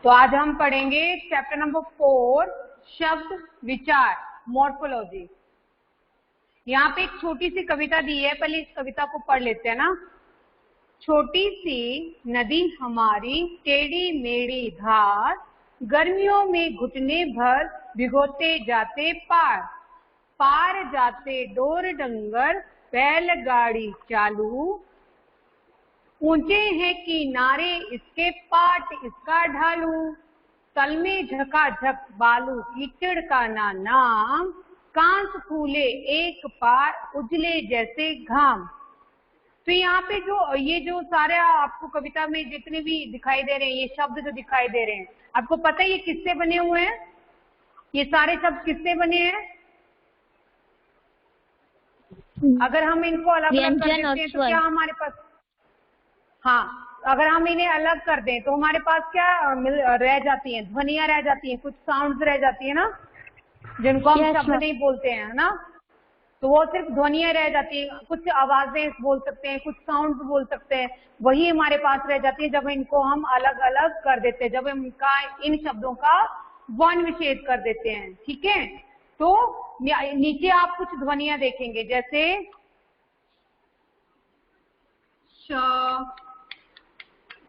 तो आज हम पढ़ेंगे चैप्टर नंबर 4 शब्द विचार मॉर्फोलॉजी। यहाँ पे एक छोटी सी कविता दी है, पहले इस कविता को पढ़ लेते हैं ना। छोटी सी नदी हमारी टेढ़ी मेढ़ी धार, गर्मियों में घुटने भर भिगोते जाते पार, पार जाते डोर डंगर बैलगाड़ी चालू, ऊंचे हैं किनारे इसके पाट इसका ढालू, तल में झकाझक बालू कीचड़ का ना नाम, कांस फूले एक पार उजले जैसे घाम। तो यहाँ पे जो सारे आपको कविता में जितने भी दिखाई दे रहे हैं, ये शब्द जो दिखाई दे रहे हैं, आपको पता है ये किससे बने हुए हैं? ये सारे शब्द किससे बने हैं? अगर हम इनको अलग अलग कर देते हैं तो क्या हमारे पास, हाँ, अगर हम इन्हें अलग कर दें तो हमारे पास क्या रह जाती हैं? ध्वनियां रह जाती हैं, कुछ साउंड्स रह जाती है ना, जिनको हम शब्द नहीं बोलते हैं ना, तो वो सिर्फ ध्वनियां रह जाती हैं। कुछ आवाजें बोल सकते हैं, कुछ साउंड्स बोल सकते हैं, वही हमारे पास रह जाती है जब इनको हम अलग अलग कर देते हैं, जब हम इन शब्दों का वर्ण विच्छेद कर देते हैं। ठीक है, तो नीचे आप कुछ ध्वनियां देखेंगे, जैसे श,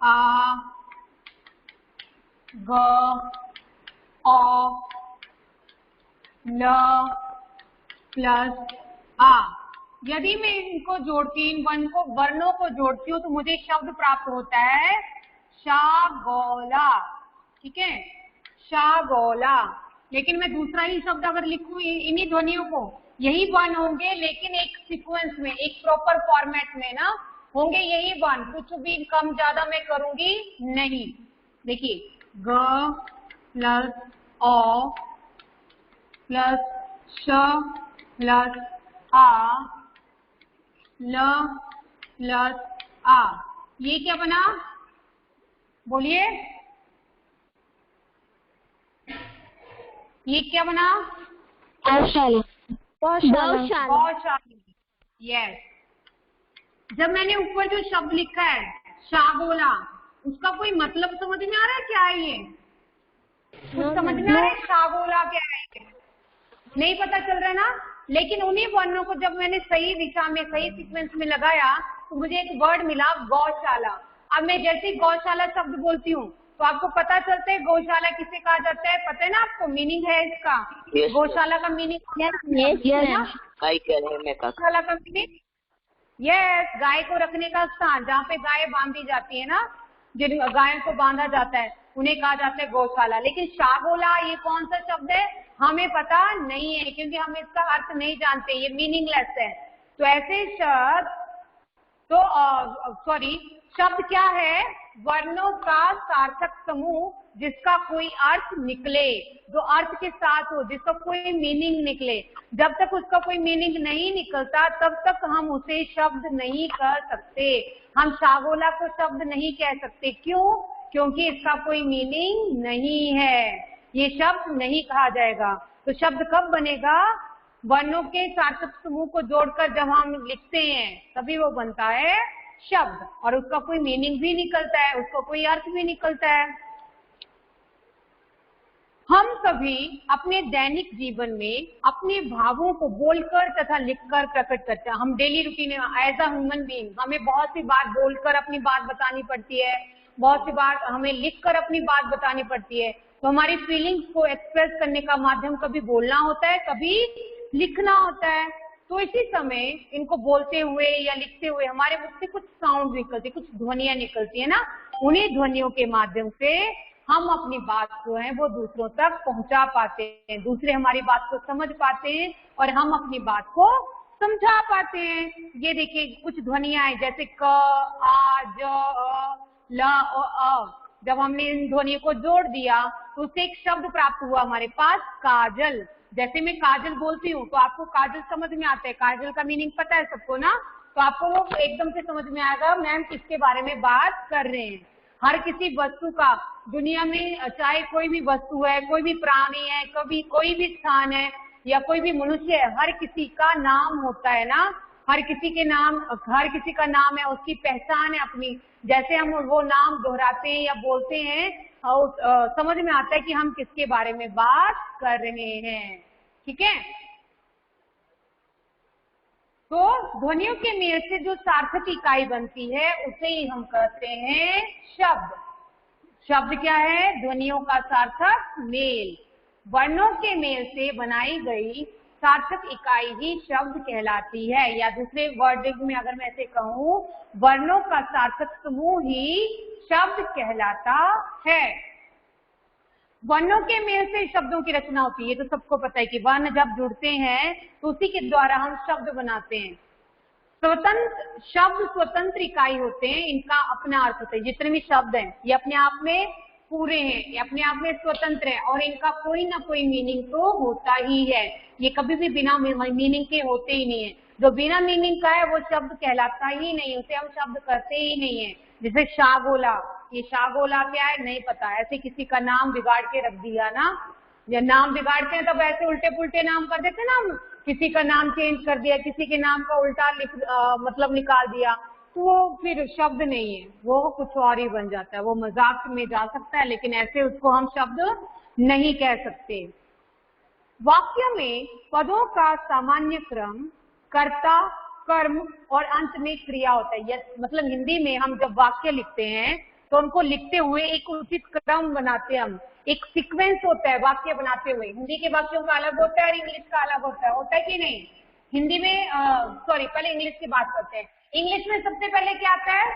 आ, ग, अ, ल प्लस आ। यदि मैं इनको जोड़ती हूँ, वर्णों को जोड़ती हूँ, तो मुझे शब्द प्राप्त होता है शागोला। ठीक है, शागोला। लेकिन मैं दूसरा ही शब्द अगर लिखूं इन्हीं ध्वनियों को, यही वर्ण होंगे, लेकिन एक सीक्वेंस में, एक प्रॉपर फॉर्मेट में ना होंगे यही वर्ण, कुछ भी कम ज्यादा मैं करूंगी नहीं। देखिए, ग प्लस अ प्लस श प्लस आ, ल प्लस आ, ये क्या बना? बोलिए, ये क्या बना? गौशाला। गौशाला। यस। जब मैंने ऊपर जो शब्द लिखा है शागोला, उसका कोई मतलब समझ में आ रहा है क्या है? ये कुछ समझ में आ रहा है शागोला क्या है? नहीं पता चल रहा है ना। लेकिन उन्हीं वर्णों को जब मैंने सही दिशा में, सही सीक्वेंस में लगाया, तो मुझे एक वर्ड मिला गौशाला। अब मैं जैसे ही गौशाला शब्द बोलती हूँ तो आपको पता चलता है गौशाला किसे कहा जाता है। पता है ना आपको, मीनिंग है इसका? गौशाला का मीनिंग गौशाला का मीनिंग यस, गाय को रखने का स्थान, जहाँ पे गाय बांधी जाती है ना, जिन गायों को बांधा जाता है उन्हें कहा जाता है गौशाला। लेकिन शागोला ये कौन सा शब्द है हमें पता नहीं है, क्योंकि हम इसका अर्थ नहीं जानते, ये मीनिंगलेस है। तो ऐसे शब्द, तो सॉरी, शब्द क्या है? वर्णों का सार्थक समूह जिसका कोई अर्थ निकले, जो अर्थ के साथ हो, जिसका कोई मीनिंग निकले। जब तक उसका कोई मीनिंग नहीं निकलता तब तक हम उसे शब्द नहीं कह सकते। हम शागोला को शब्द नहीं कह सकते। क्यों? क्योंकि इसका कोई मीनिंग नहीं है, ये शब्द नहीं कहा जाएगा। तो शब्द कब बनेगा? वर्णों के सार्थक समूह को जोड़कर जब हम लिखते हैं तभी वो बनता है शब्द, और उसका कोई मीनिंग भी निकलता है, उसका कोई अर्थ भी निकलता है। हम सभी अपने दैनिक जीवन में अपने भावों को बोलकर तथा लिखकर प्रकट करते हैं। हम डेली रूटीन में एज अ ह्यूमन बीइंग हमें बहुत सी बात बोलकर अपनी बात बतानी पड़ती है, बहुत सी बात हमें लिखकर अपनी बात बतानी पड़ती है। तो हमारी फीलिंग्स को एक्सप्रेस करने का माध्यम कभी बोलना होता है, कभी लिखना होता है। तो इसी समय इनको बोलते हुए या लिखते हुए हमारे मुख से कुछ साउंड निकलती, कुछ ध्वनियां निकलती है ना, उन्हीं ध्वनियों के माध्यम से हम अपनी बात जो है वो दूसरों तक पहुंचा पाते हैं, दूसरे हमारी बात को समझ पाते हैं और हम अपनी बात को समझा पाते हैं। ये देखिए कुछ ध्वनियां हैं, जैसे क, आ, ज, अ, ल, अ। जब हमने इन ध्वनियों को जोड़ दिया तो उससे एक शब्द प्राप्त हुआ हमारे पास, काजल। जैसे मैं काजल बोलती हूँ तो आपको काजल समझ में आता है, काजल का मीनिंग पता है सबको ना, तो आपको वो एकदम से समझ में आएगा मैम किसके बारे में बात कर रहे हैं। हर किसी वस्तु का दुनिया में, चाहे कोई भी वस्तु है, कोई भी प्राणी है, कभी कोई भी स्थान है या कोई भी मनुष्य है, हर किसी का नाम होता है ना, हर किसी के नाम, हर किसी का नाम है, उसकी पहचान है अपनी। जैसे हम वो नाम दोहराते हैं या बोलते हैं, समझ में आता है कि हम किसके बारे में बात कर रहे हैं। ठीक है, तो ध्वनियों के मेल से जो सार्थक इकाई बनती है उसे ही हम कहते हैं शब्द। शब्द क्या है? ध्वनियों का सार्थक मेल। वर्णों के मेल से बनाई गई सार्थक इकाई ही शब्द कहलाती है, या दूसरे वर्डिंग में अगर मैं ऐसे कहूं, वर्णों का सार्थक समूह ही शब्द कहलाता है। वर्णों के मेल से शब्दों की रचना होती है, ये तो सबको पता है कि वर्ण जब जुड़ते हैं तो उसी के द्वारा हम शब्द बनाते हैं। स्वतंत्र शब्द स्वतंत्र इकाई होते हैं, इनका अपना अर्थ होता है। जितने भी शब्द हैं ये अपने आप में पूरे हैं, ये अपने आप में स्वतंत्र है और इनका कोई ना कोई मीनिंग तो होता ही है। ये कभी भी बिना मीनिंग के होते ही नहीं है। जो बिना मीनिंग का है वो शब्द कहलाता ही नहीं, उसे हम शब्द करते ही नहीं है। जैसे शागोला, ये शागोला क्या है नहीं पता, ऐसे किसी का नाम बिगाड़ के रख दिया ना, या नाम बिगाड़ते हैं तब ऐसे उल्टे पुल्टे नाम कर देते ना, हम किसी का नाम चेंज कर दिया, किसी के नाम का उल्टा मतलब निकाल दिया, तो वो फिर शब्द नहीं है, वो कुछ और ही बन जाता है। वो मजाक में जा सकता है लेकिन ऐसे उसको हम शब्द नहीं कह सकते। वाक्य में पदों का सामान्य क्रम कर्ता, कर्म और अंत में क्रिया होता है। मतलब हिंदी में हम जब वाक्य लिखते हैं तो उनको लिखते हुए एक उचित क्रम बनाते हैं, हम एक सीक्वेंस होता है वाक्य बनाते हुए। हिंदी के वाक्यों का अलग होता है और इंग्लिश का अलग होता है कि नहीं? हिंदी में सॉरी, पहले इंग्लिश की बात करते हैं। इंग्लिश में सबसे पहले क्या आता है?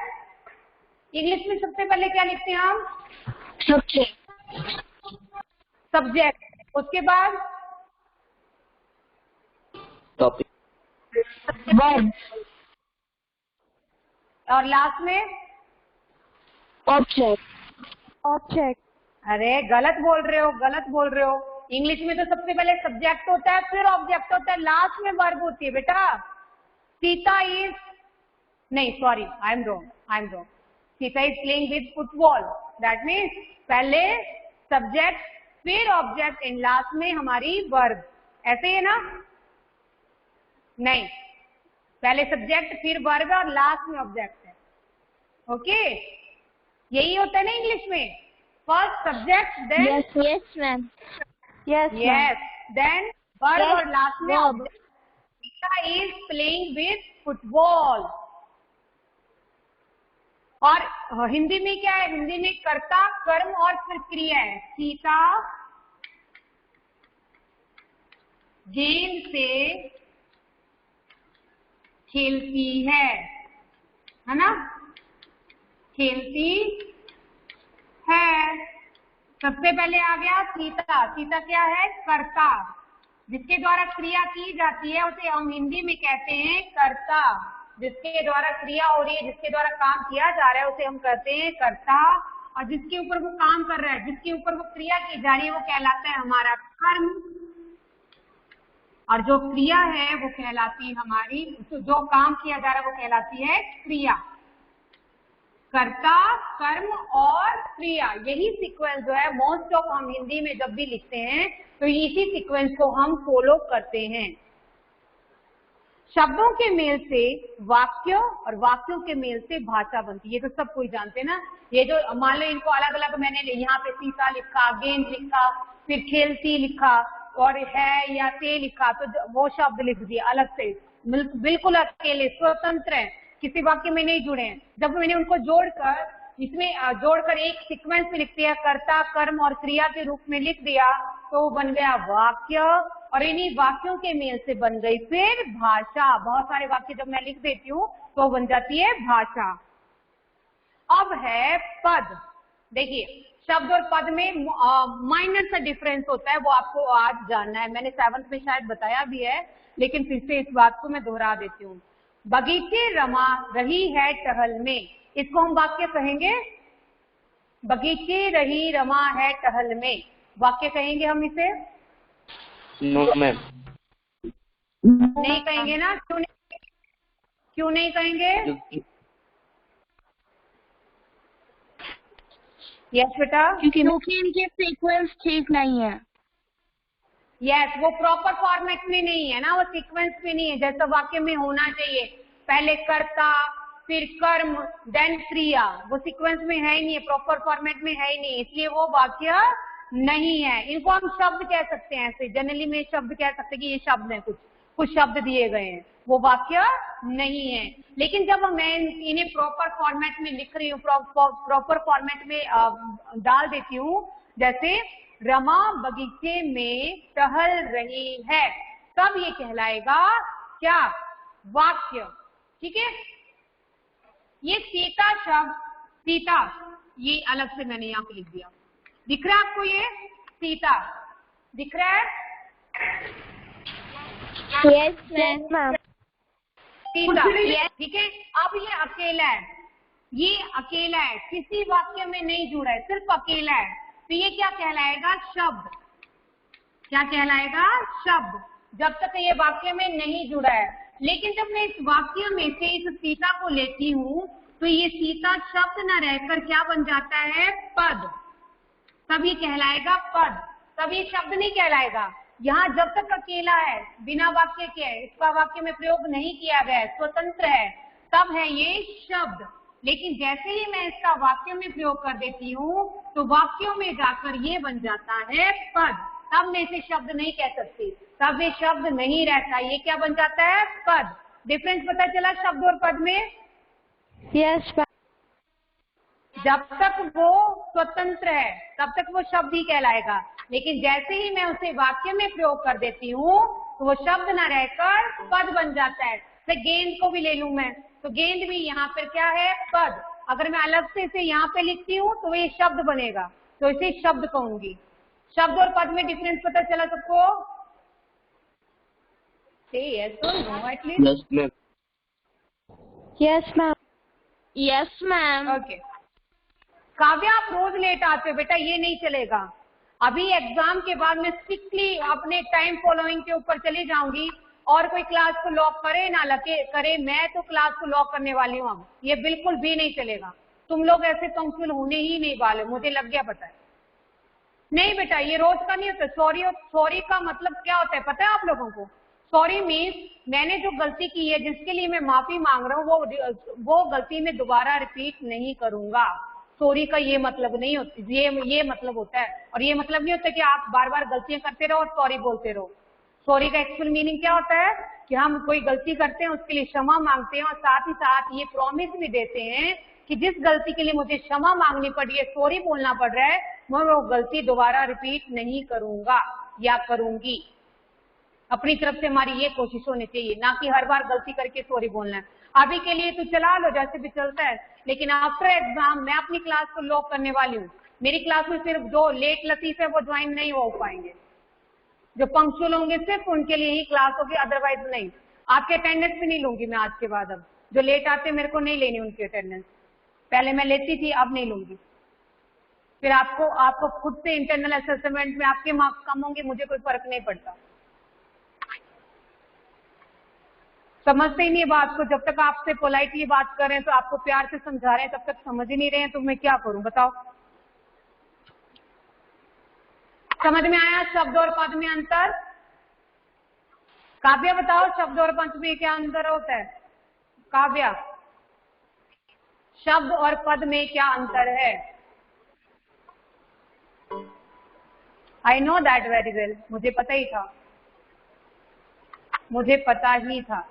इंग्लिश में सबसे पहले क्या लिखते हैं हम? सब्जेक्ट। उसके बाद टॉपिक, वर्ब और लास्ट में ऑब्जेक्ट। अरे गलत बोल रहे हो, गलत बोल रहे हो। इंग्लिश में तो सबसे पहले सब्जेक्ट होता है, फिर ऑब्जेक्ट होता है, लास्ट में वर्ब होती है बेटा। सीता इज, नहीं sorry, I am wrong. Sita is playing with football, that means पहले सब्जेक्ट फिर ऑब्जेक्ट एंड लास्ट में हमारी वर्ब, ऐसे है ना? नहीं, पहले सब्जेक्ट फिर वर्ब और लास्ट में ऑब्जेक्ट है। ओके, यही होता है ना इंग्लिश में? First subject, then yes ma'am, yes, then verb और लास्ट में object. Sita is playing with football. और हिंदी में क्या है? हिंदी में कर्ता, कर्म और फिर क्रिया है। सीता गेंद से खेलती है ना? खेलती है। सबसे पहले आ गया सीता। सीता क्या है? कर्ता, जिसके द्वारा क्रिया की जाती है उसे हम हिंदी में कहते हैं कर्ता। जिसके द्वारा क्रिया हो रही है, जिसके द्वारा काम किया जा रहा है उसे हम कहते हैं कर्ता। और जिसके ऊपर वो काम कर रहा है, जिसके ऊपर वो क्रिया की जा रही है वो कहलाता है हमारा कर्म। और जो क्रिया है वो कहलाती है हमारी, जो काम किया जा रहा है वो कहलाती है क्रिया। कर्ता, कर्म और क्रिया, यही सीक्वेंस जो है मोस्ट ऑफ हम हिंदी में जब भी लिखते हैं तो इसी सीक्वेंस को हम फॉलो करते हैं। शब्दों के मेल से वाक्यों और वाक्यों के मेल से भाषा बनती है, ये तो सब कोई जानते हैं ना। ये जो मान लो इनको अलग अलग मैंने यहाँ पे सीता लिखा, गेंद लिखा, फिर खेलती लिखा और है या से लिखा, तो वो शब्द लिख दिए अलग से, बिल्कुल अकेले स्वतंत्र है, किसी वाक्य में नहीं जुड़े हैं। जब मैंने उनको जोड़कर इसमें जोड़कर एक सीक्वेंस में लिख दिया, कर्ता, कर्म और क्रिया के रूप में लिख दिया, तो बन गया वाक्य। और इन्हीं वाक्यों के मेल से बन गई फिर भाषा। बहुत सारे वाक्य जब मैं लिख देती हूँ तो बन जाती है भाषा। अब है पद। देखिए, शब्द और पद में माइनर सा डिफरेंस होता है, वो आपको आज जानना है। मैंने 7th में शायद बताया भी है, लेकिन फिर से इस बात को मैं दोहरा देती हूँ। बगीचे रमा रही है टहल में, इसको हम वाक्य कहेंगे। बगीचे रही रमा है टहल में, वाक्य कहेंगे हम इसे? नो मैम, नहीं कहेंगे ना? क्यों नहीं कहेंगे? यस बेटा, क्योंकि इनके सीक्वेंस ठीक नहीं है। यस, वो प्रॉपर फॉर्मेट में नहीं है ना, वो सीक्वेंस में नहीं है जैसा वाक्य में होना चाहिए। पहले कर्ता, फिर कर्म, देन क्रिया, वो सीक्वेंस में है ही नहीं है, प्रॉपर फॉर्मेट में है ही नहीं, इसलिए वो वाक्य नहीं है। इनको हम शब्द कह सकते हैं, ऐसे जनरली में शब्द कह सकते हैं कि ये शब्द है, कुछ शब्द दिए गए हैं, वो वाक्य नहीं है। लेकिन जब मैं इन्हें प्रॉपर फॉर्मेट में लिख रही हूँ, प्रॉपर फॉर्मेट में डाल देती हूँ, जैसे रमा बगीचे में टहल रही है, तब ये कहलाएगा क्या? वाक्य। ठीक है। ये सीता शब्द, सीता, ये अलग से मैंने यहाँ पे लिख दिया, दिख रहा है आपको? ये सीता दिख रहा है? Yes ma'am. सीता, ठीक है। अब ये अकेला है, ये अकेला है, किसी वाक्य में नहीं जुड़ा है, सिर्फ अकेला है, तो ये क्या कहलाएगा? शब्द। क्या कहलाएगा? शब्द, जब तक ये वाक्य में नहीं जुड़ा है। लेकिन जब मैं इस वाक्य में से इस सीता को लेती हूँ, तो ये सीता शब्द न रहकर क्या बन जाता है? पद। तब ये कहलाएगा पद, तब ये शब्द नहीं कहलाएगा। यहाँ जब तक अकेला है, बिना वाक्य के है, इसका वाक्य में प्रयोग नहीं किया गया है, स्वतंत्र है, तब है ये शब्द। लेकिन जैसे ही मैं इसका वाक्य में प्रयोग कर देती हूँ, तो वाक्यों में जाकर ये बन जाता है पद, तब मैं इसे शब्द नहीं कह सकती, तब ये शब्द नहीं रहता, ये क्या बन जाता है? पद। डिफरेंस पता चला शब्द और पद में? Yes ma'am. जब तक वो स्वतंत्र है, तब तक वो शब्द ही कहलाएगा, लेकिन जैसे ही मैं उसे वाक्य में प्रयोग कर देती हूँ, तो वो शब्द ना रहकर पद बन जाता है। तो गेंद को भी ले लूं मैं, तो गेंद भी यहाँ पर क्या है? पद। अगर मैं अलग से इसे यहाँ पे लिखती हूँ, तो ये शब्द बनेगा, तो इसे शब्द कहूंगी। शब्द और पद में डिफरेंस पता चला सबको? yes or no at least? Yes ma'am. Yes ma'am. Yes ma'am. Okay. Kavya, आप रोज लेट आते हो बेटा, ये नहीं चलेगा। अभी एग्जाम के बाद मैं स्ट्रिक्टली अपने टाइम फॉलोइंग के ऊपर चली जाऊंगी, और कोई क्लास को लॉक करे ना लगे करे, मैं तो क्लास को लॉक करने वाली हूँ। अब ये बिल्कुल भी नहीं चलेगा, तुम लोग ऐसे पंक्चुअल होने ही नहीं वाले, मुझे लग गया पता है। नहीं बेटा, ये रोज का नहीं होता। सॉरी का मतलब क्या होता है पता है आप लोगों को? सॉरी मीन्स मैंने जो गलती की है, जिसके लिए मैं माफी मांग रहा हूँ, वो गलती में दोबारा रिपीट नहीं करूंगा। सॉरी का ये मतलब नहीं होती, ये मतलब होता है, और ये मतलब नहीं होता कि आप बार बार गलतियां करते रहो और सॉरी बोलते रहो। सॉरी का एक्चुअल मीनिंग क्या होता है कि हम कोई गलती करते हैं, उसके लिए क्षमा मांगते हैं, और साथ ही साथ ये प्रॉमिस भी देते हैं कि जिस गलती के लिए मुझे क्षमा मांगनी पड़ी है, सॉरी बोलना पड़ रहा है, मैं वो गलती दोबारा रिपीट नहीं करूंगा या करूंगी। अपनी तरफ से हमारी ये कोशिश होनी चाहिए, ना कि हर बार गलती करके सॉरी बोलना है। अभी के लिए तो चला लो जैसे भी चलता है, लेकिन आफ्टर एग्जाम मैं अपनी क्लास को लॉक करने वाली हूँ। मेरी क्लास में सिर्फ जो लेट लतीफ है वो ज्वाइन नहीं हो पाएंगे, जो पंक्चुअल होंगे सिर्फ उनके लिए ही क्लास होगी, अदरवाइज नहीं। आपके अटेंडेंस भी नहीं लूंगी मैं आज के बाद। अब जो लेट आते मेरे को नहीं लेनी उनकी अटेंडेंस, पहले मैं लेती थी, अब नहीं लूंगी। फिर आपको खुद से इंटरनल असेसमेंट में आपके मार्क्स कम होंगे, मुझे कोई फर्क नहीं पड़ता। समझते ही नहीं बात को, जब तक आपसे पोलाइटली बात कर रहे हैं, तो आपको प्यार से समझा रहे हैं, तब तक समझ ही नहीं रहे हैं, तो मैं क्या करूं बताओ? समझ में आया शब्द और पद में अंतर? काव्या बताओ, शब्द और पद में क्या अंतर होता है? काव्या, शब्द और पद में क्या अंतर है? I know that very well, मुझे पता ही था, मुझे पता ही था,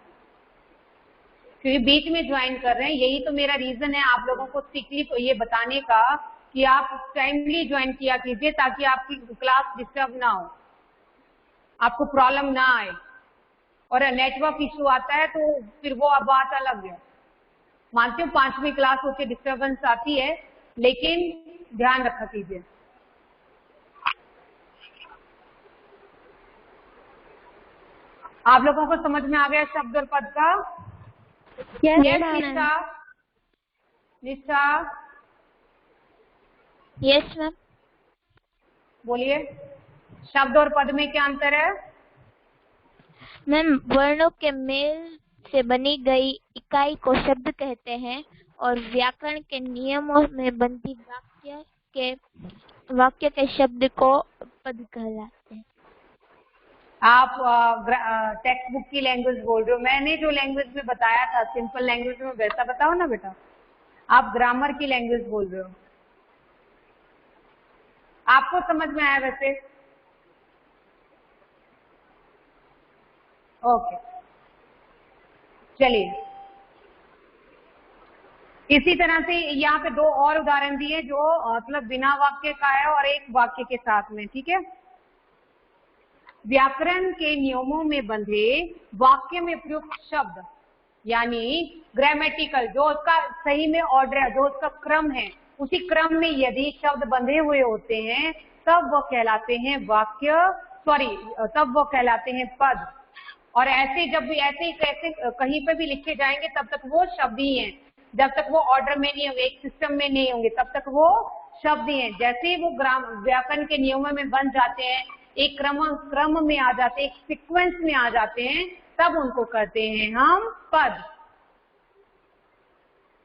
क्योंकि बीच में ज्वाइन कर रहे हैं। यही तो मेरा रीजन है आप लोगों को स्ट्रिक्टली को ये बताने का कि आप टाइमली ज्वाइन किया कीजिए, ताकि आपकी क्लास डिस्टर्ब ना हो, आपको प्रॉब्लम ना आए। और नेटवर्क इशू आता है तो फिर वो अब बात अलग है। मानती हूँ 5वीं क्लास होकर डिस्टर्बेंस आती है, लेकिन ध्यान रखा कीजिए। आप लोगों को समझ में आ गया शब्द और पद का? यस निशा, निशा यस मैम। बोलिए, शब्द और पद में क्या अंतर है? मैम, वर्णों के मेल से बनी गई इकाई को शब्द कहते हैं, और व्याकरण के नियमों में बंधी वाक्य के शब्द को पद कहलाते हैं। आप टेक्स्ट बुक की लैंग्वेज बोल रहे हो, मैंने जो लैंग्वेज में बताया था सिंपल लैंग्वेज में वैसा बताओ ना बेटा। आप ग्रामर की लैंग्वेज बोल रहे हो, आपको समझ में आया वैसे? ओके चलिए, इसी तरह से यहाँ पे 2 और उदाहरण दिए जो मतलब बिना वाक्य का है और एक वाक्य के साथ में, ठीक है। व्याकरण के नियमों में बंधे वाक्य में प्रयुक्त शब्द यानी ग्रामेटिकल, जो उसका सही में ऑर्डर है, जो उसका क्रम है, उसी क्रम में यदि शब्द बंधे हुए होते हैं तब वो कहलाते हैं वाक्य, तब वो कहलाते हैं पद। और ऐसे जब भी ऐसे कहीं पे भी लिखे जाएंगे तब तक वो शब्द ही हैं, जब तक वो ऑर्डर में नहीं होंगे, एक सिस्टम में नहीं होंगे, तब तक वो शब्द ही हैं। जैसे ही वो व्याकरण के नियमों में बन जाते हैं, एक क्रम में आ जाते हैं, एक सीक्वेंस में आ जाते हैं, तब उनको करते हैं हम पद।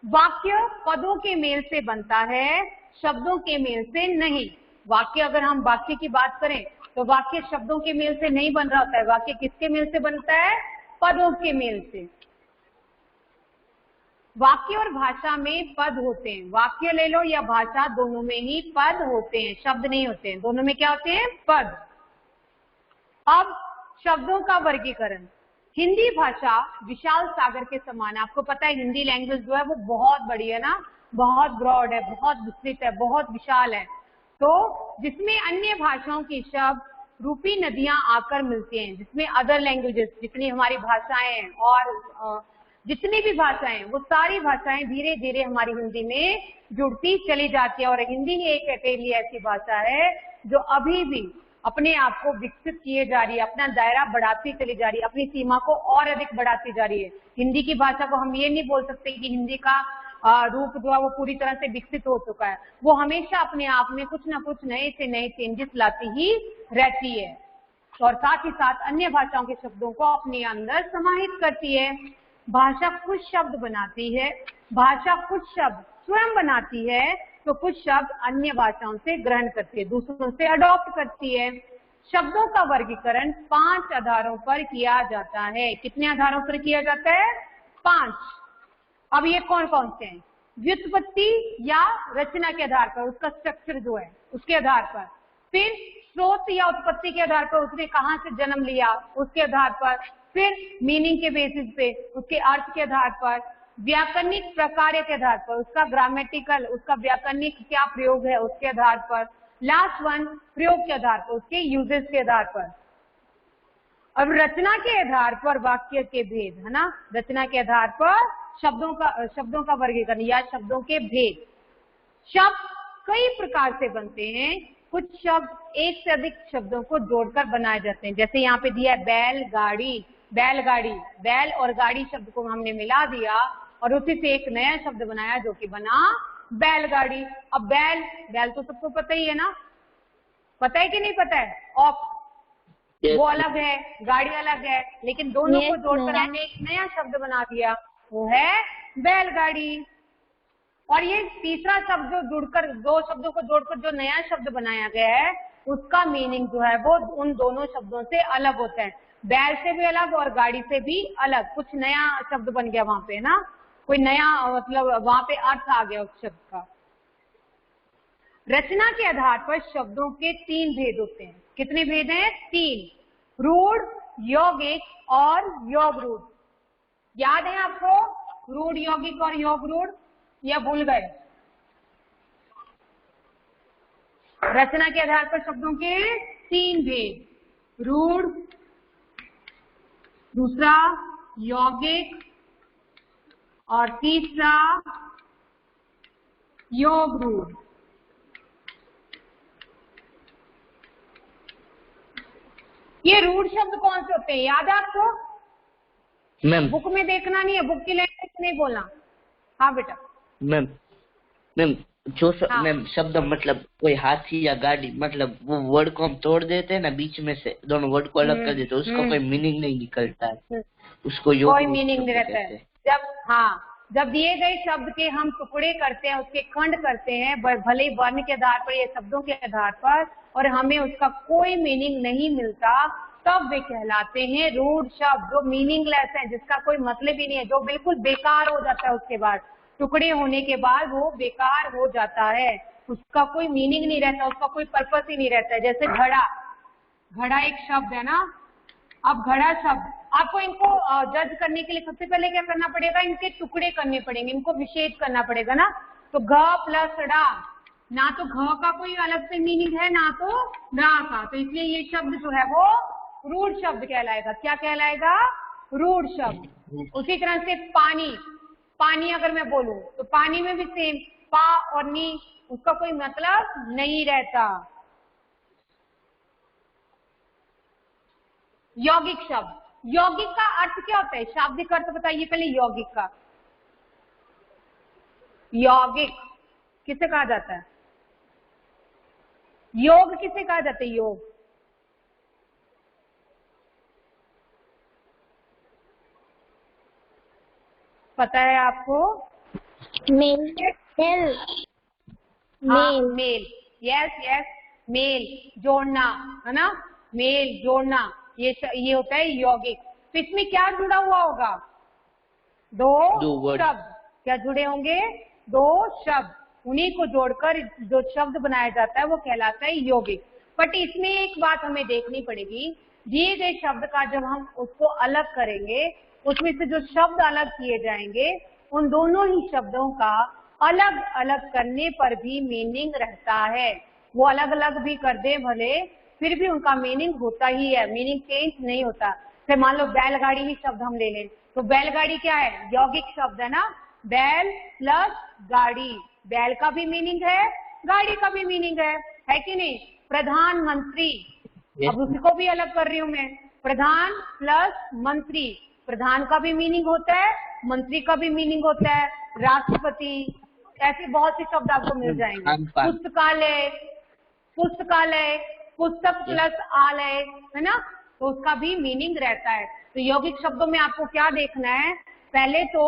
वाक्य पदों के मेल से बनता है, शब्दों के मेल से नहीं। वाक्य, अगर हम वाक्य की बात करें तो वाक्य शब्दों के मेल से नहीं बन रहा होता है, वाक्य किसके मेल से बनता है? पदों के मेल से। वाक्य और भाषा में पद होते हैं, वाक्य ले लो या भाषा, दोनों में ही पद होते हैं, शब्द नहीं होते हैं, दोनों में क्या होते हैं? पद। अब शब्दों का वर्गीकरण। हिंदी भाषा विशाल सागर के समान है। आपको पता है हिंदी लैंग्वेज जो है वो बहुत बड़ी है ना, बहुत ब्रॉड है, बहुत विस्तृत है, बहुत विशाल है। तो जिसमें अन्य भाषाओं की शब्द रूपी नदियां आकर मिलती हैं, जिसमें अदर लैंग्वेजेस, जितनी हमारी भाषाएं हैं और जितनी भी भाषाएं हैं, वो सारी भाषाएं धीरे धीरे हमारी हिंदी में जुड़ती चली जाती है। और हिंदी ही एक अकेली ऐसी भाषा है जो अभी भी अपने आप को विकसित किए जा रही है, अपना दायरा बढ़ाती चली जा रही है, अपनी सीमा को और अधिक बढ़ाती जा रही है। हिंदी की भाषा को हम ये नहीं बोल सकते कि हिंदी का रूप जो है वो पूरी तरह से विकसित हो चुका है, वो हमेशा अपने आप में कुछ ना कुछ नए से नए चेंजेस लाती ही रहती है और साथ ही साथ अन्य भाषाओं के शब्दों को अपने अंदर समाहित करती है। भाषा कुछ शब्द बनाती है, भाषा कुछ शब्द स्वयं बनाती है, तो कुछ शब्द अन्य भाषाओं से ग्रहण करती है, दूसरों से अडॉप्ट करती है। शब्दों का वर्गीकरण 5 आधारों पर किया जाता है। कितने आधारों पर किया जाता है? 5। अब ये कौन कौन से हैं? व्युत्पत्ति या रचना के आधार पर, उसका स्ट्रक्चर जो है उसके आधार पर, फिर स्रोत या उत्पत्ति के आधार पर, उसने कहाँ से जन्म लिया उसके आधार पर, फिर मीनिंग के बेसिस पे, उसके अर्थ के आधार पर, व्याकरणिक प्रकार्य के आधार पर, उसका ग्रामेटिकल, उसका व्याकरणिक क्या प्रयोग है उसके आधार पर, लास्ट वन प्रयोग के आधार पर, उसके यूजेस के आधार पर। अब रचना के आधार पर वाक्य के भेद, है ना, रचना के आधार पर शब्दों का वर्गीकरण या शब्दों के भेद। शब्द कई प्रकार से बनते हैं, कुछ शब्द एक से अधिक शब्दों को जोड़कर बनाए जाते हैं। जैसे यहाँ पे दिया है बैलगाड़ी, बैलगाड़ी, बैल और गाड़ी शब्द को हमने मिला दिया और उसी से एक नया शब्द बनाया जो कि बना बैलगाड़ी। अब बैल तो सबको पता ही है ना, पता है कि नहीं पता है? ऑफ वो अलग है, गाड़ी अलग है, लेकिन दोनों को जोड़कर हमने एक नया शब्द बना दिया, वो है बैलगाड़ी। और ये तीसरा शब्द जो जुड़कर, 2 शब्दों को जोड़कर जो नया शब्द बनाया गया है, उसका मीनिंग जो है वो उन दोनों शब्दों से अलग होता है, बैल से भी अलग और गाड़ी से भी अलग। कुछ नया शब्द बन गया वहां पे ना, कोई नया मतलब वहां पे अर्थ आ गया उस शब्द का। रचना के आधार पर शब्दों के 3 भेद होते हैं। कितने भेद हैं? 3। रूढ़, यौगिक और योग रूढ़। याद है आपको रूढ़, यौगिक और योग रूढ़, या भूल गए? रचना के आधार पर शब्दों के 3 भेद, रूढ़, दूसरा यौगिक और तीसरा योग रूढ़। ये रूढ़ शब्द कौन से होते हैं, याद है आपको? मैम बुक में देखना नहीं है, बुक की लैंग्वेज नहीं बोलना। हाँ बेटा। मैम जो मैम शब्द मतलब कोई हाथी या गाड़ी, मतलब वो वर्ड को हम तोड़ देते हैं ना बीच में से, दोनों वर्ड को अलग कर देते हैं, उसको कोई मीनिंग नहीं निकलता है, उसको कोई मीनिंग नहीं रहता है। जब दिए गए शब्द के हम टुकड़े करते हैं, उसके खंड करते हैं, भले ही वर्ण के आधार पर या शब्दों के आधार पर, और हमें उसका कोई मीनिंग नहीं मिलता, तब वे कहलाते हैं रूढ़ शब्द, जो मीनिंगलेस है, जिसका कोई मतलब ही नहीं है, जो बिल्कुल बेकार हो जाता है, उसके बाद टुकड़े होने के बाद वो बेकार हो जाता है, उसका कोई मीनिंग नहीं रहता, उसका कोई पर्पस ही नहीं रहता है। जैसे घड़ा, घड़ा एक शब्द है ना। अब घड़ा शब्द, आपको इनको जज करने के लिए सबसे पहले क्या करना पड़ेगा, इनके टुकड़े करने पड़ेंगे, इनको विच्छेद करना पड़ेगा ना। तो घ प्लस ड़ा, ना तो घ का कोई अलग से मीनिंग है, ना तो ड़ा का, तो इसलिए ये शब्द जो है वो रूढ़ शब्द कहलाएगा। क्या कहलाएगा? रूढ़ शब्द। उसी तरह से पानी, पानी अगर मैं बोलूं तो पानी में भी सेम, पा और नी, उसका कोई मतलब नहीं रहता। यौगिक शब्द, यौगिक का अर्थ क्या होता है? शाब्दिक अर्थ बताइए पहले यौगिक का। यौगिक किसे कहा जाता है? योग किसे कहा जाता है? योग, पता है आपको? मेल, मेल, मेल, मेल, यस यस, मेल जोड़ना है ना, मेल जोड़ना, ये होता है यौगिक। तो इसमें क्या जुड़ा हुआ होगा? दो शब्द। क्या जुड़े होंगे? दो शब्द, उन्हीं को जोड़कर जो शब्द बनाया जाता है वो कहलाता है यौगिक। बट इसमें एक बात हमें देखनी पड़ेगी, दिए गए शब्द का जब हम उसको अलग करेंगे, उसमें से जो शब्द अलग किए जाएंगे, उन दोनों ही शब्दों का अलग अलग करने पर भी मीनिंग रहता है। वो अलग अलग भी कर दे भले, फिर भी उनका मीनिंग होता ही है, मीनिंग चेंज नहीं होता। फिर मान लो बैलगाड़ी ही शब्द हम ले लें, तो बैलगाड़ी क्या है? यौगिक शब्द है ना। बैल प्लस गाड़ी, बैल का भी मीनिंग है, गाड़ी का भी मीनिंग है कि नहीं? प्रधानमंत्री, अब उसको भी अलग कर रही हूं मैं, प्रधान प्लस मंत्री, प्रधान का भी मीनिंग होता है, मंत्री का भी मीनिंग होता है, राष्ट्रपति, ऐसे बहुत से शब्द आपको मिल जाएंगे। पुस्तकालय, पुस्तकालय, पुस्तक प्लस आलय, है ना, तो उसका भी मीनिंग रहता है। तो यौगिक शब्दों में आपको क्या देखना है? पहले तो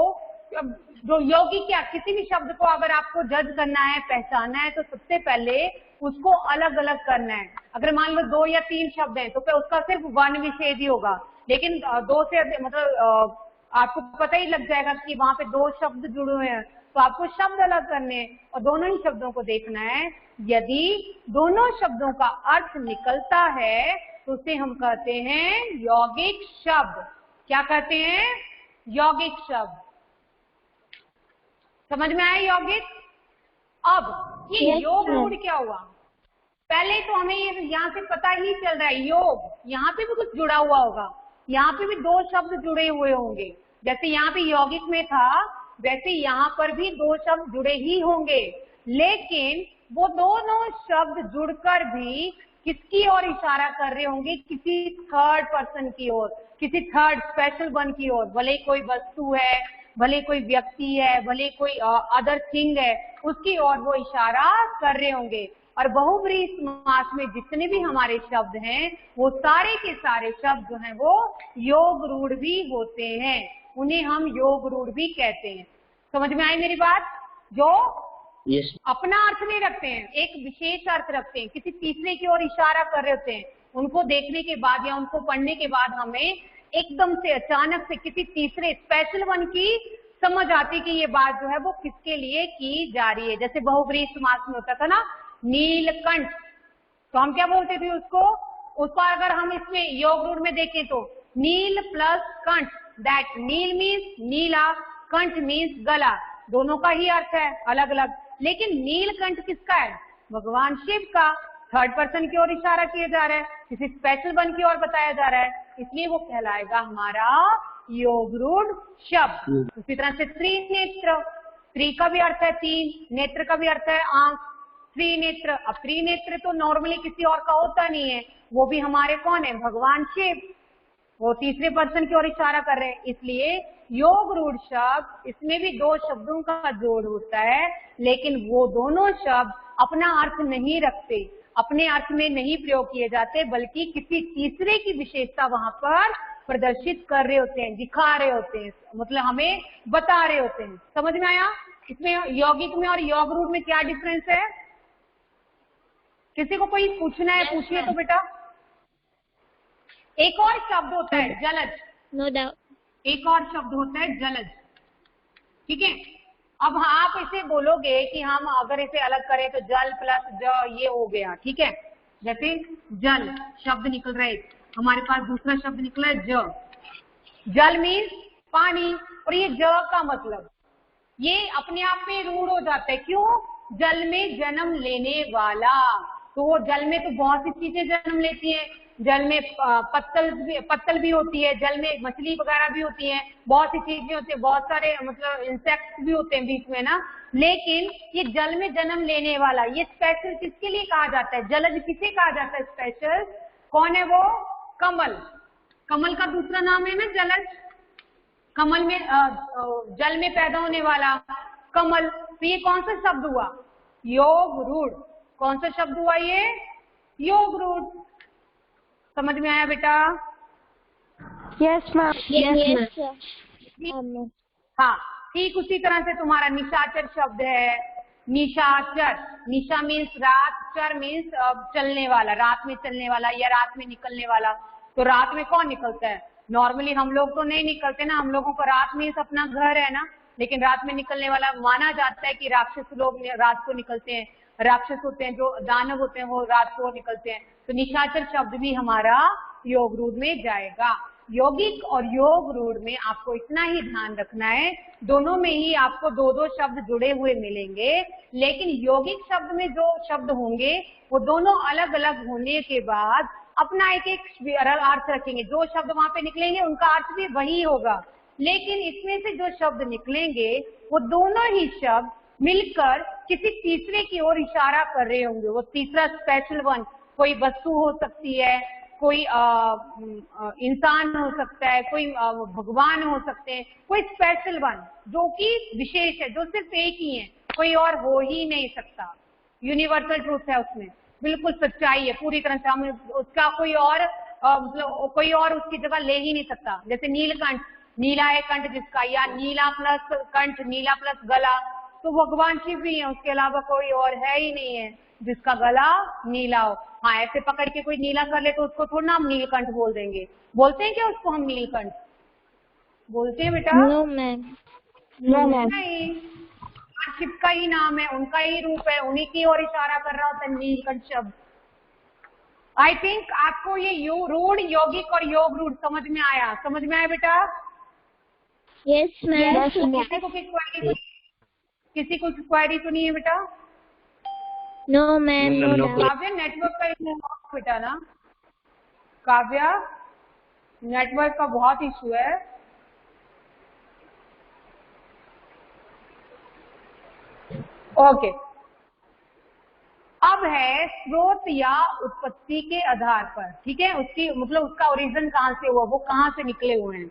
जो यौगिक, क्या किसी भी शब्द को अगर आपको जज करना है, पहचानना है, तो सबसे पहले उसको अलग अलग करना है। अगर मान लो 2 या 3 शब्द हैं तो फिर उसका सिर्फ वर्ण विच्छेद ही होगा, लेकिन 2 से मतलब आपको पता ही लग जाएगा कि वहां पे 2 शब्द जुड़े हुए हैं, तो आपको शब्द अलग करने हैं और दोनों ही शब्दों को देखना है। यदि दोनों शब्दों का अर्थ निकलता है तो उसे हम कहते हैं यौगिक शब्द। क्या कहते हैं? यौगिक शब्द। समझ में आया यौगिक? अब ये योग रूढ़ क्या हुआ? पहले तो हमें ये यहाँ से पता ही चल रहा है, योग, यहाँ पे भी कुछ जुड़ा हुआ होगा, यहाँ पे भी 2 शब्द जुड़े हुए होंगे। जैसे यहाँ पे यौगिक में था, वैसे यहाँ पर भी 2 शब्द जुड़े ही होंगे, लेकिन वो दोनों शब्द जुड़कर भी किसकी ओर इशारा कर रहे होंगे? किसी थर्ड पर्सन की ओर, किसी थर्ड स्पेशल वन की ओर। भले कोई वस्तु है, भले कोई व्यक्ति है, भले कोई अदर थिंग है, उसकी ओर वो इशारा कर रहे होंगे। और बहुब्रीहि समास में जितने भी हमारे शब्द हैं, वो सारे के सारे शब्द जो हैं वो योग रूढ़ भी होते हैं, उन्हें हम योग रूढ़ भी कहते हैं। समझ में आई मेरी बात? जो अपना अर्थ नहीं रखते हैं, एक विशेष अर्थ रखते हैं, किसी तीसरे की ओर इशारा कर रहे होते हैं, उनको देखने के बाद या उनको पढ़ने के बाद हमें एकदम से अचानक से किसी तीसरे स्पेशल वन की समझ आती कि ये बात जो है वो किसके लिए की जा रही है। जैसे बहुब्रीहि समास में होता था ना, नीलकंठ, तो हम क्या बोलते थे उसको अगर हम इसमें योग रूढ़ में देखें तो नील प्लस कंठ, दैट नील मीन्स नीला, कंठ मीन्स गला, दोनों का ही अर्थ है अलग अलग, लेकिन नीलकंठ किसका है? भगवान शिव का। थर्ड पर्सन की ओर इशारा किया जा रहा है, किसी स्पेशल वन की ओर बताया जा रहा है, इसलिए वो कहलाएगा हमारा योग रूढ़ शब्द। उसी तरह से त्रिनेत्र, त्रि का भी अर्थ है 3, नेत्र का भी अर्थ है आंख, त्रिनेत्र। अब त्रिनेत्र तो नॉर्मली किसी और का होता नहीं है, वो भी हमारे कौन है? भगवान शिव, वो तीसरे पर्सन की ओर इशारा कर रहे हैं, इसलिए योग रूढ़ शब्द, इसमें भी 2 शब्दों का जोड़ होता है, लेकिन वो दोनों शब्द अपना अर्थ नहीं रखते, अपने अर्थ में नहीं प्रयोग किए जाते, बल्कि किसी तीसरे की विशेषता वहां पर प्रदर्शित कर रहे होते हैं, दिखा रहे होते हैं, मतलब हमें बता रहे होते हैं। समझ में आया? इसमें यौगिक में और योग रूढ़ में क्या डिफरेंस है? किसी को कोई पूछना है? पूछिए तो बेटा। एक और शब्द होता है जलज। No doubt. एक और शब्द होता है जलज, ठीक है। अब आप इसे बोलोगे कि हम अगर इसे अलग करें तो जल प्लस ज ये हो गया, ठीक है। जैसे जल शब्द निकल रहा है, हमारे पास दूसरा शब्द निकला है ज। जल मीन्स पानी, और ये ज का मतलब ये अपने आप में रूढ़ हो जाता है। क्यों? जल में जन्म लेने वाला। तो जल में तो बहुत सी चीजें जन्म लेती हैं। जल में पत्तल भी होती है, जल में मछली वगैरह भी होती है, बहुत सी चीजें होती है, बहुत सारे मतलब इंसेक्ट्स भी होते हैं बीच में ना। लेकिन ये जल में जन्म लेने वाला ये स्पेशल किसके लिए कहा जाता है? जलज किसे कहा जाता है स्पेशल? कौन है वो? कमल। कमल का दूसरा नाम है ना जलज। कमल में जल में पैदा होने वाला कमल। तो ये कौन सा शब्द हुआ? योग रूढ़। कौन सा शब्द हुआ ये? योग रूढ़। समझ में आया बेटा? Yes ma'am. यस हाँ, ठीक उसी तरह से तुम्हारा निशाचर शब्द है। निशाचर, निशा मीन्स रात, चर मीन्स चलने वाला, रात में चलने वाला या रात में निकलने वाला। तो रात में कौन निकलता है? नॉर्मली हम लोग तो नहीं निकलते ना, हम लोगों का रात मीन्स अपना घर है ना। लेकिन रात में निकलने वाला माना जाता है कि राक्षस लोग रात को निकलते हैं, राक्षस होते हैं जो दानव होते हैं वो रात को निकलते हैं। तो निशाचर शब्द भी हमारा योग रूढ़ में जाएगा। यौगिक और योग रूढ़ में आपको इतना ही ध्यान रखना है, दोनों में ही आपको दो दो शब्द जुड़े हुए मिलेंगे। लेकिन यौगिक शब्द में जो शब्द होंगे वो दोनों अलग अलग होने के बाद अपना एक एक अर्थ रखेंगे। जो शब्द वहां पे निकलेंगे उनका अर्थ भी वही होगा। लेकिन इसमें से जो शब्द निकलेंगे वो दोनों ही शब्द मिलकर किसी तीसरे की ओर इशारा कर रहे होंगे। वो तीसरा स्पेशल वन कोई वस्तु हो सकती है, कोई इंसान हो सकता है, कोई भगवान हो सकते हैं, कोई स्पेशल वन जो कि विशेष है, जो सिर्फ एक ही है, कोई और हो ही नहीं सकता। यूनिवर्सल ट्रूथ है उसमें, बिल्कुल सच्चाई है पूरी तरह से। हम उसका कोई और मतलब कोई और उसकी जगह ले ही नहीं सकता। जैसे नीलकंठ, नीला है कंठ जिसका, या नीला प्लस कंठ, नीला प्लस गला, तो भगवान शिव भी है, उसके अलावा कोई और है ही नहीं है जिसका गला नीला हो। हाँ, ऐसे पकड़ के कोई नीला कर ले तो उसको थोड़ा ना हम नीलकंठ बोल देंगे। बोलते हैं क्या उसको हम नीलकंठ? बोलते हैं बेटा? No ma'am. नहीं, शिव का ही नाम है, उनका ही रूप है, उन्हीं की ओर इशारा कर रहा होता है नीलकंठ शब्द। आई थिंक आपको ये रूढ़, यौगिक और योग रूढ़ समझ में आया? समझ में आया बेटा? Yes ma'am. किसी को क्वेरी तो नहीं है बेटा? No ma'am. काव्या नेटवर्क का इशू है बेटा ना? काव्या नेटवर्क का बहुत इशू है। ओके, अब है स्रोत या उत्पत्ति के आधार पर, ठीक है। उसकी मतलब उसका ओरिजिन कहाँ से हुआ, वो कहाँ से निकले हुए हैं।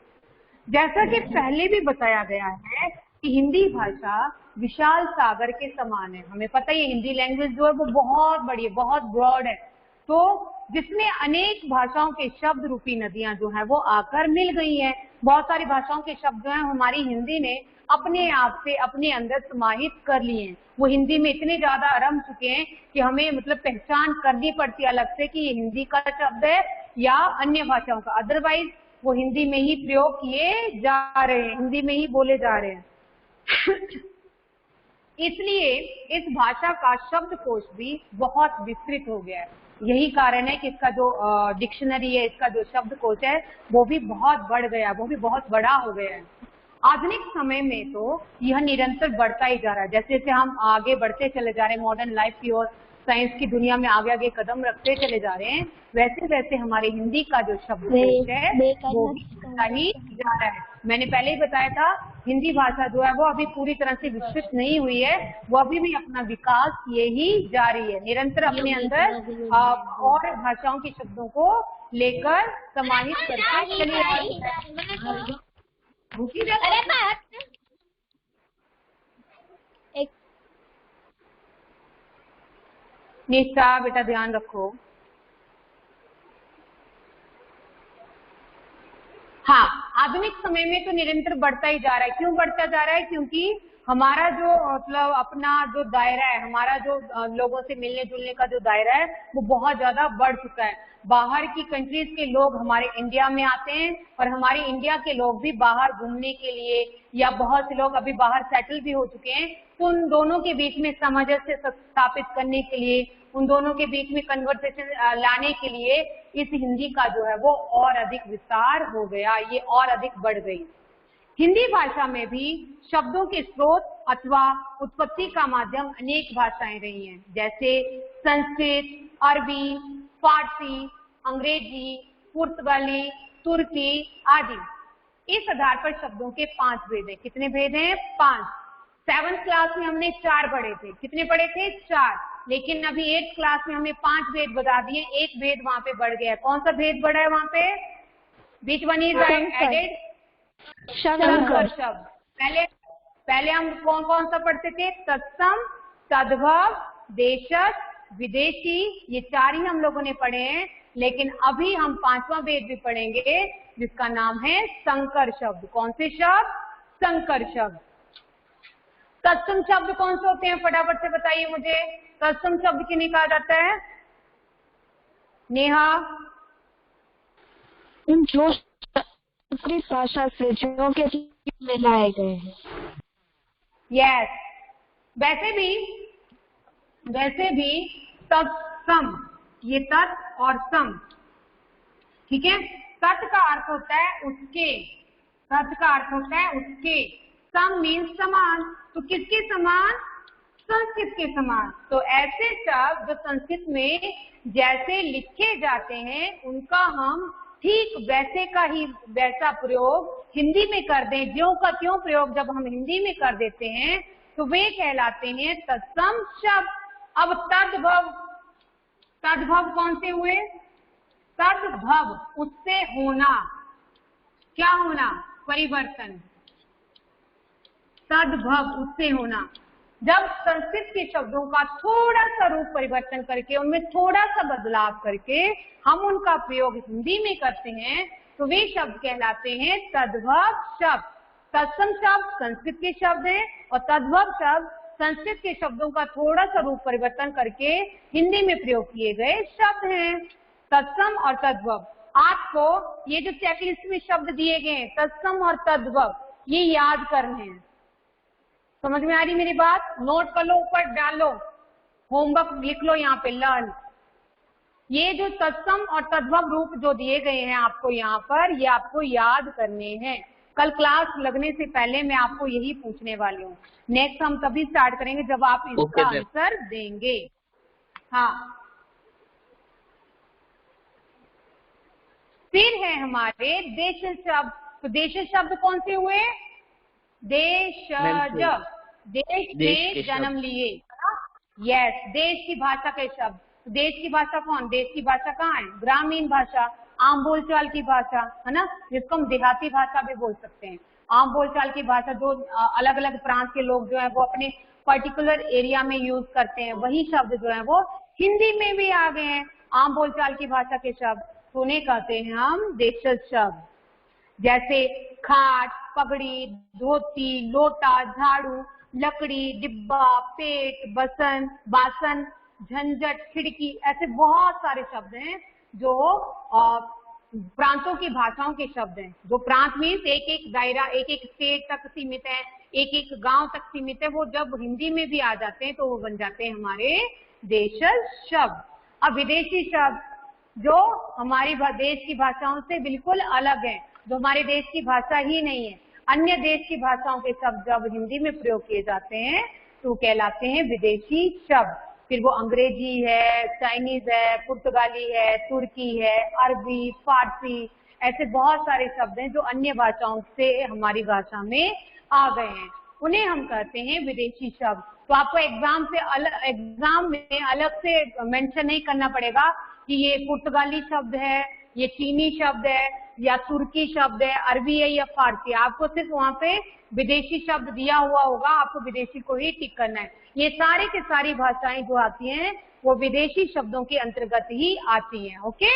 जैसा कि पहले भी बताया गया है कि हिंदी भाषा विशाल सागर के समान है। हमें पता ही है हिंदी लैंग्वेज जो है वो बहुत बड़ी है, बहुत ब्रॉड है। तो जिसमें अनेक भाषाओं के शब्द रूपी नदियां जो हैं वो आकर मिल गई हैं। बहुत सारी भाषाओं के शब्द जो हैं हमारी हिंदी ने अपने आप से अपने अंदर समाहित कर लिए हैं। वो हिंदी में इतने ज्यादा रम चुके हैं कि हमें मतलब पहचान करनी पड़ती है अलग से कि ये हिंदी का शब्द है या अन्य भाषाओं का। अदरवाइज वो हिंदी में ही प्रयोग किए जा रहे हैं, हिंदी में ही बोले जा रहे हैं। इसलिए इस भाषा का शब्दकोश भी बहुत विस्तृत हो गया है। यही कारण है कि इसका जो डिक्शनरी है, इसका जो शब्दकोश है वो भी बहुत बढ़ गया, वो भी बहुत बड़ा हो गया है। आधुनिक समय में तो यह निरंतर बढ़ता ही जा रहा है। जैसे जैसे हम आगे बढ़ते चले जा रहे हैं, मॉडर्न लाइफ की ओर, साइंस की दुनिया में आगे आगे कदम रखते चले जा रहे हैं, वैसे वैसे हमारे हिंदी का जो शब्दकोश है वो भी बढ़ता ही जा रहा है। मैंने पहले ही बताया था हिंदी भाषा जो है वो अभी पूरी तरह से विकसित नहीं हुई है, वो अभी भी अपना विकास किए ही जा रही है, निरंतर अपने अंदर और भाषाओं के शब्दों को लेकर समाहित करके चली आ रही है। निष्ठा बेटा ध्यान रखो। हाँ, आधुनिक समय में तो निरंतर बढ़ता ही जा रहा है। क्यों बढ़ता जा रहा है? क्योंकि हमारा जो मतलब अपना जो दायरा है, हमारा जो लोगों से मिलने जुलने का जो दायरा है वो बहुत ज्यादा बढ़ चुका है। बाहर की कंट्रीज के लोग हमारे इंडिया में आते हैं और हमारे इंडिया के लोग भी बाहर घूमने के लिए, या बहुत से लोग अभी बाहर सेटल भी हो चुके हैं, तो उन दोनों के बीच में सामंजस्य स्थापित करने के लिए, उन दोनों के बीच में कन्वर्सेशन लाने के लिए इस हिंदी का जो है वो और अधिक विस्तार हो गया, ये और अधिक बढ़ गई। हिंदी भाषा में भी शब्दों के स्रोत अथवा उत्पत्ति का माध्यम अनेक भाषाएं रही हैं, जैसे संस्कृत, अरबी, फारसी, अंग्रेजी, पुर्तगाली, तुर्की आदि। इस आधार पर शब्दों के 5 भेद हैं। कितने भेद हैं? 5। 7th क्लास में हमने 4 पढ़े थे। कितने पढ़े थे? 4। लेकिन अभी 8th क्लास में हमने 5 भेद बता दिए। एक भेद वहां पे बढ़ गया है। कौन सा भेद बढ़ा है वहां पे? Which one is added? संकर शब्द। पहले हम कौन कौन सा पढ़ते थे? तत्सम, तद्भव, देशज, विदेशी, ये 4 ही हम लोगों ने पढ़े हैं। लेकिन अभी हम 5वां भेद भी पढ़ेंगे जिसका नाम है संकर शब्द। कौन से शब्द? संकर शब्द। तत्सम शब्द कौन से होते हैं? फटाफट से बताइए मुझे। तत्सम शब्द किन्हें कहा जाता है? नेहा? जो संस्कृत भाषा से जो के मिलाए गए हैं। यस। वैसे भी तत्सम, ये तत् और सम, ठीक है। तत् का अर्थ होता है उसके, तत् का अर्थ होता है उसके, सम मीन्स समान। तो किसके समान? संस्कृत के समान। तो ऐसे शब्द जो संस्कृत में जैसे लिखे जाते हैं उनका हम ठीक वैसे का ही वैसा प्रयोग हिंदी में कर दें, ज्यों का त्यों प्रयोग जब हम हिंदी में कर देते हैं तो वे कहलाते हैं तत्सम शब्द। अब तद्भव, तद्भव कौन से हुए? तद्भव, उससे होना। क्या होना? परिवर्तन। तद्भव, उससे होना। जब संस्कृत के शब्दों का थोड़ा सा रूप परिवर्तन करके, उनमें थोड़ा सा बदलाव करके हम उनका प्रयोग हिंदी में करते हैं तो वे शब्द कहलाते हैं तद्भव शब्द। तत्सम शब्द संस्कृत के शब्द हैं और तद्भव शब्द संस्कृत के शब्दों का थोड़ा सा रूप परिवर्तन करके हिंदी में प्रयोग किए गए शब्द हैं। तत्सम और तद्भव, आपको ये जो चेकलिस्ट में शब्द दिए गए हैं तत्सम और तद्भव, ये याद करने हैं। समझ में आ रही मेरी बात? नोट कर लो, ऊपर डालो, होमवर्क लिख लो यहाँ पे, लर्न। ये जो तत्सम और तद्भव रूप जो दिए गए हैं आपको यहाँ पर, ये आपको याद करने हैं। कल क्लास लगने से पहले मैं आपको यही पूछने वाली हूँ। नेक्स्ट हम तभी स्टार्ट करेंगे जब आप इसका आंसर देंगे। हाँ, फिर है हमारे देशज शब्द। तो देशज शब्द कौन से हुए? देशज, देश में जन्म लिए। यस, देश की भाषा के शब्द। देश की भाषा कौन? देश की भाषा कहाँ है? ग्रामीण भाषा, आम बोलचाल की भाषा, है ना, जिसको हम देहाती भाषा भी बोल सकते हैं। आम बोलचाल की भाषा जो अलग अलग प्रांत के लोग जो है वो अपने पर्टिकुलर एरिया में यूज करते हैं, वही शब्द जो है वो हिंदी में भी आ गए हैं। आम बोलचाल की भाषा के शब्द तो उन्हें कहते हैं हम देशज शब्द। जैसे खाट, पगड़ी, धोती, लोटा, झाड़ू, लकड़ी, डिब्बा, पेट, बासन, झंझट, खिड़की, ऐसे बहुत सारे शब्द हैं जो प्रांतों की भाषाओं के शब्द हैं। जो प्रांत मीन्स एक एक दायरा, एक एक स्टेट तक सीमित है, एक एक गांव तक सीमित है, वो जब हिंदी में भी आ जाते हैं तो वो बन जाते हैं हमारे देशज शब्द। अब विदेशी शब्द जो हमारी देश की भाषाओं से बिल्कुल अलग है, जो हमारे देश की भाषा ही नहीं है, अन्य देश की भाषाओं के शब्द जब हिंदी में प्रयोग किए जाते हैं तो कहलाते हैं विदेशी शब्द। फिर वो अंग्रेजी है, चाइनीज है, पुर्तगाली है, तुर्की है, अरबी, फारसी, ऐसे बहुत सारे शब्द हैं जो अन्य भाषाओं से हमारी भाषा में आ गए हैं, उन्हें हम कहते हैं विदेशी शब्द। तो आपको एग्जाम में अलग से मेंशन नहीं करना पड़ेगा कि ये पुर्तगाली शब्द है, ये चीनी शब्द है, या तुर्की शब्द है, अरबी है या फारसी। आपको सिर्फ वहां पे विदेशी शब्द दिया हुआ होगा, आपको विदेशी को ही टिक करना है। ये सारी की सारी भाषाएं जो आती हैं वो विदेशी शब्दों के अंतर्गत ही आती हैं। ओके,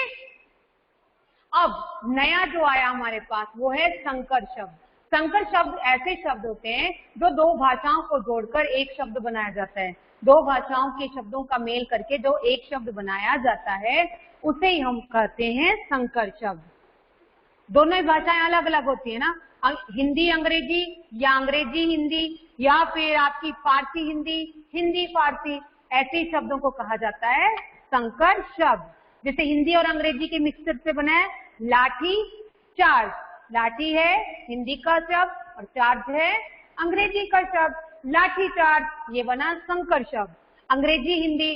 अब नया जो आया हमारे पास वो है संकर शब्द। संकर शब्द ऐसे शब्द होते हैं जो दो भाषाओं को जोड़कर एक शब्द बनाया जाता है। दो भाषाओं के शब्दों का मेल करके जो एक शब्द बनाया जाता है उसे ही हम कहते हैं संकर शब्द। दोनों ही भाषाएं अलग अलग होती है ना, हिंदी अंग्रेजी या अंग्रेजी हिंदी या फिर आपकी फारसी हिंदी, हिंदी फारसी, ऐसे शब्दों को कहा जाता है संकर शब्द। जैसे हिंदी और अंग्रेजी के मिक्सचर से बना है लाठी चार्ज। लाठी है हिंदी का शब्द और चार्ज है अंग्रेजी का शब्द। लाठी चार्ज ये बना संकर शब्द। अंग्रेजी हिंदी,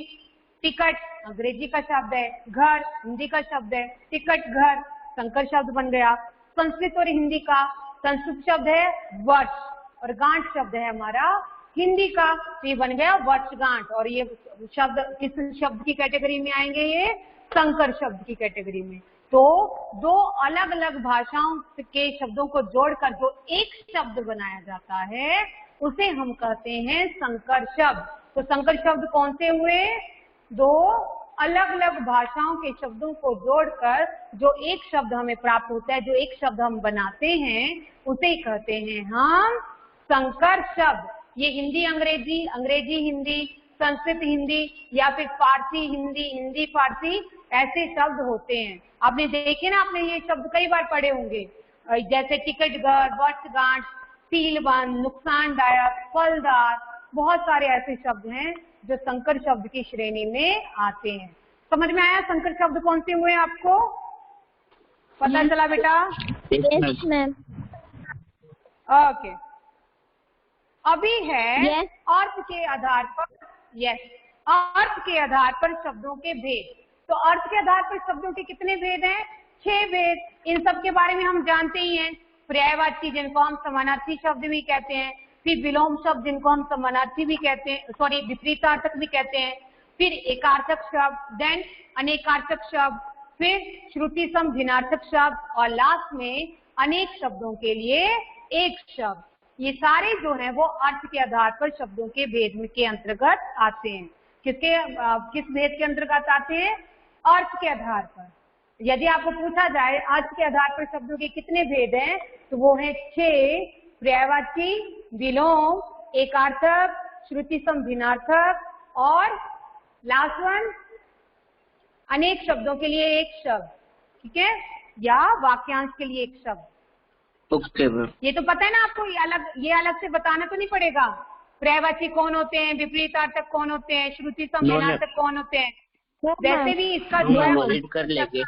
टिकट अंग्रेजी का शब्द है, घर हिंदी का शब्द है, टिकट घर संकर शब्द बन गया। संस्कृत और हिंदी का, संस्कृत शब्द है वर्ष और गांठ शब्द है हमारा हिंदी का, तो ये बन गया वर्षगांठ। और ये शब्द किस शब्द की कैटेगरी में आएंगे? ये संकर शब्द की कैटेगरी में। तो दो अलग अलग भाषाओं के शब्दों को जोड़कर जो एक शब्द बनाया जाता है उसे हम कहते हैं संकर शब्द। तो संकर शब्द कौन से हुए? दो अलग अलग भाषाओं के शब्दों को जोड़कर जो एक शब्द हमें प्राप्त होता है, जो एक शब्द हम बनाते हैं उसे कहते हैं हम संकर शब्द। ये हिंदी अंग्रेजी, अंग्रेजी हिंदी, संस्कृत हिंदी या फिर फारसी हिंदी, हिंदी फारसी ऐसे शब्द होते हैं। आपने देखे ना, आपने ये शब्द कई बार पढ़े होंगे, जैसे टिकट घर, वर्षगांठ, सीलबंद, नुकसानदायक, फलदार, बहुत सारे ऐसे शब्द हैं जो संकर शब्द की श्रेणी में आते हैं। समझ में आया संकर शब्द कौन से हुए? आपको पता चला बेटा? Yes ma'am. ओके, अभी है अर्थ के आधार पर, अर्थ के आधार पर शब्दों के भेद। तो अर्थ के आधार पर शब्दों के कितने भेद हैं? 6 भेद। इन सब के बारे में हम जानते ही हैं। पर्यायवाची जिनको हम समानार्थी शब्द भी कहते हैं, फिर विलोम शब्द जिनको हम समानार्थी भी कहते हैं, सॉरी विपरीतार्थक भी कहते हैं, फिर एकार्थक शब्द, देन अनेकार्थक शब्द, फिर श्रुति सम भिन्नार्थक शब्द और लास्ट में अनेक शब्दों के लिए एक शब्द। ये सारे जो हैं वो अर्थ के आधार पर शब्दों के भेद के अंतर्गत आते हैं। किस भेद के अंतर्गत आते हैं? अर्थ के आधार पर। यदि आपको पूछा जाए अर्थ के आधार पर शब्दों के कितने भेद हैं, तो वो है 6, पर्यायवाची, विलोम, एकार्थक, श्रुति सम भिन्नार्थक और लास्ट वन अनेक शब्दों के लिए एक शब्द, ठीक है, या वाक्यांश के लिए एक शब्द। Okay ma'am. ये तो पता है ना आपको, ये अलग से बताना तो नहीं पड़ेगा। पर्यायवाची कौन होते हैं, विपरीतार्थक कौन होते हैं, श्रुति सम भिन्नार्थक कौन होते हैं, वैसे भी इसका जो है कर लेंगे।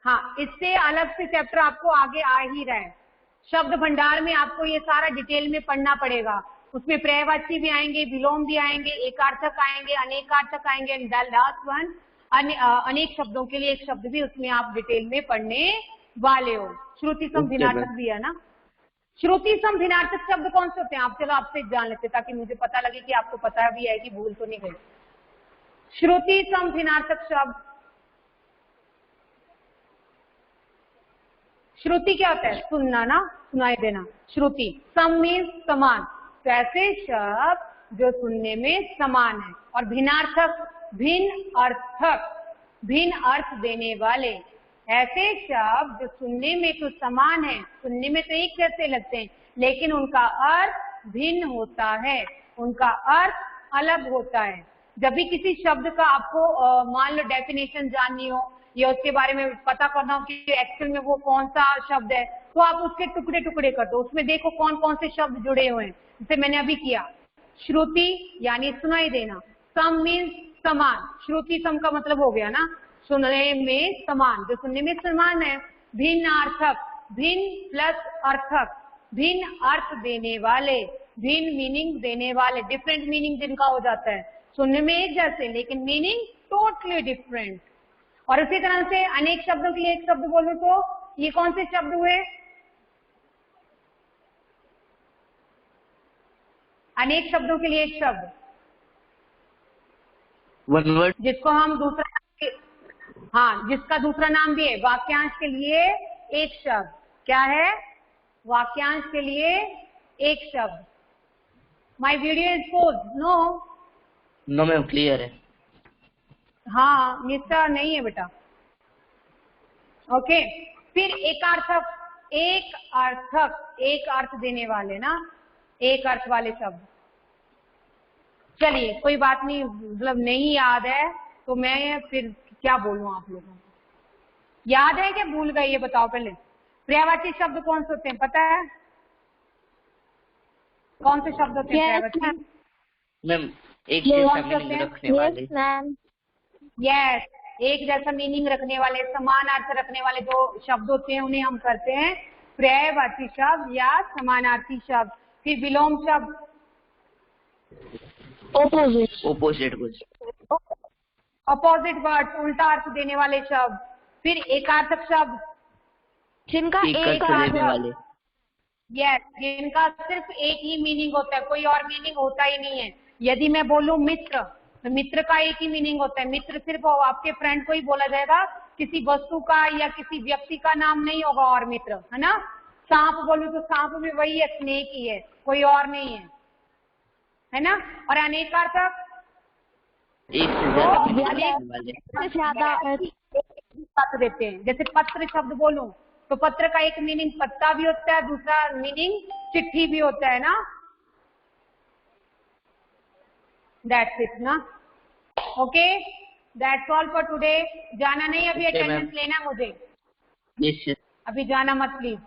हाँ, इससे अलग से चैप्टर आपको आगे आ ही रहा है। शब्द भंडार में आपको ये सारा डिटेल में पढ़ना पड़ेगा। उसमें पर्यायवाची भी आएंगे, विलोम भी आएंगे, एकार्थक आएंगे, अनेकार्थक आएंगे, लास्ट वन अनेक शब्दों के लिए एक शब्द भी उसमें आप डिटेल में पढ़ने वाले हो। श्रुति सम भिन्नार्थक भी है ना। श्रुति सम भिन्नार्थक शब्द कौन से होते हैं? आप चलो आपसे जान लेते ताकि मुझे पता लगे कि आपको पता भी है कि भूल तो नहीं गई। श्रुति सम भिन्नार्थक शब्द, श्रुति क्या होता है? सुनना ना, सुनाई देना। श्रुति, सम मीन्स समान, तो ऐसे शब्द जो सुनने में समान है। और भिन्नार्थक, भिन्न अर्थक, भिन्न अर्थ देने वाले, ऐसे शब्द जो सुनने में तो समान है, सुनने में तो एक जैसे लगते हैं लेकिन उनका अर्थ भिन्न होता है, उनका अर्थ अलग होता है। जब भी किसी शब्द का आपको मान लो डेफिनेशन जाननी हो या उसके बारे में पता करना हो कि एक्चुअल में वो कौन सा शब्द है, तो आप उसके टुकड़े टुकड़े कर दो, उसमें देखो कौन कौन से शब्द जुड़े हुए हैं। जैसे मैंने अभी किया, श्रुति यानी सुनाई देना, सम मीन्स समान, श्रुति सम का मतलब हो गया ना सुनने में समान, जो सुनने में समान है। भिन्न अर्थक, भिन्न प्लस अर्थक, भिन्न अर्थ देने वाले, भिन्न मीनिंग देने वाले, डिफरेंट मीनिंग जिनका हो जाता है, सुनने में एक जैसे लेकिन मीनिंग टोटली डिफरेंट। और उसी तरह से अनेक शब्दों के लिए एक शब्द बोलूं तो ये कौन से शब्द हुए? अनेक शब्दों के लिए एक शब्द, वन वर्ड, जिसको हम दूसरा, हाँ, जिसका दूसरा नाम भी है। वाक्यांश के लिए एक शब्द क्या है? वाक्यांश के लिए एक शब्द। My video is pose, no no ma'am, clear है। हाँ, मिस्टर नहीं है बेटा। ओके, फिर एक अर्थ देने वाले ना, एक अर्थ वाले शब्द। चलिए कोई बात नहीं, मतलब नहीं याद है तो मैं फिर क्या बोलूं आप लोगों को, याद है क्या भूल गए ये बताओ पहले। पर्यायवाची शब्द कौन से होते हैं पता है? कौन से शब्द होते हैं पर्यायवाची? मैम एक जैसा मीनिंग रखने वाले। यस, एक जैसा मीनिंग रखने वाले, समान अर्थ रखने वाले जो शब्द होते हैं उन्हें हम करते हैं पर्यायवाची शब्द या समानार्थी शब्द। फिर विलोम शब्द, ऑपोजिट वर्ड, उल्टा अर्थ देने वाले शब्द। फिर एकार्थक शब्द, जिनका एक अर्थ देने वाले। यस, जिनका सिर्फ एक ही मीनिंग होता है, कोई और मीनिंग होता ही नहीं है। यदि मैं बोलूं मित्र, तो मित्र का एक ही मीनिंग होता है। मित्र सिर्फ आपके फ्रेंड को ही बोला जाएगा, किसी वस्तु का या किसी व्यक्ति का नाम नहीं होगा और मित्र, है ना। सांप बोलूं तो सांप भी वही है, स्नेक ही है, कोई और नहीं है ना। और अनेकार्थक, एक से ज्यादा अर्थ देते हैं। जैसे पत्र शब्द बोलूं तो पत्र का एक मीनिंग पत्ता भी होता है, दूसरा मीनिंग चिट्ठी भी होता है ना। दैट्स इट ना। Okay, that's all for today. जाना नहीं अभी, अटेंडेंस लेना मुझे, Yes, अभी जाना मत प्लीज।